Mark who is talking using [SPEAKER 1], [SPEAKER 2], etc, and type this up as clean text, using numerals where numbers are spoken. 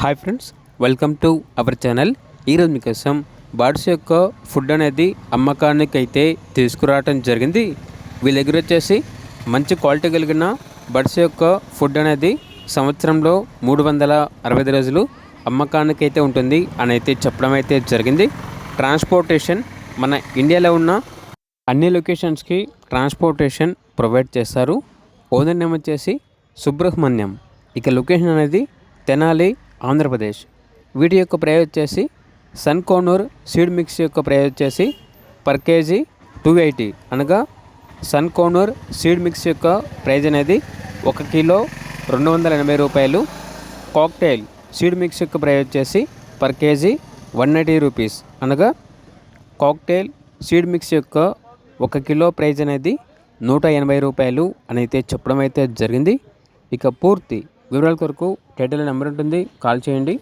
[SPEAKER 1] Hi friends, welcome to our channel. ఈరోజు మీకోసం birds యొక్క ఫుడ్ అనేది అమ్మకానికి అయితే తీసుకురావటం జరిగింది. వీళ్ళ దగ్గర వచ్చేసి మంచి క్వాలిటీ కలిగిన బర్డ్స్ యొక్క ఫుడ్ అనేది సంవత్సరంలో 365 రోజులు అమ్మకానికి అయితే ఉంటుంది అని అయితే చెప్పడం అయితే జరిగింది. ట్రాన్స్పోర్టేషన్ మన ఇండియాలో ఉన్న అన్ని లొకేషన్స్కి ట్రాన్స్పోర్టేషన్ ప్రొవైడ్ చేస్తారు. ఓనర్ నేమ్ వచ్చేసి సుబ్రహ్మణ్యం. ఇక లొకేషన్ అనేది తెనాలి, ఆంధ్రప్రదేశ్. వీటి యొక్క ప్రైస్ వచ్చేసి సన్కోనూర్ సీడ్ మిక్స్ యొక్క ప్రైస్ వచ్చేసి పర్ కేజీ 280, అనగా సన్కోనూర్ సీడ్ మిక్స్ యొక్క ప్రైజ్ అనేది 1 కిలో 280 రూపాయలు. కాక్టైల్ సీడ్ మిక్స్ యొక్క ప్రైస్ వచ్చేసి పర్ కేజీ 180 రూపీస్, అనగా కాక్టైల్ సీడ్ మిక్స్ యొక్క 1 కిలో ప్రైజ్ అనేది 180 రూపాయలు అని అయితే చెప్పడం అయితే జరిగింది. ఇక పూర్తి వివరాల కొరకు టైటిల్ నెంబర్ ఉంటుంది, కాల్ చేయండి.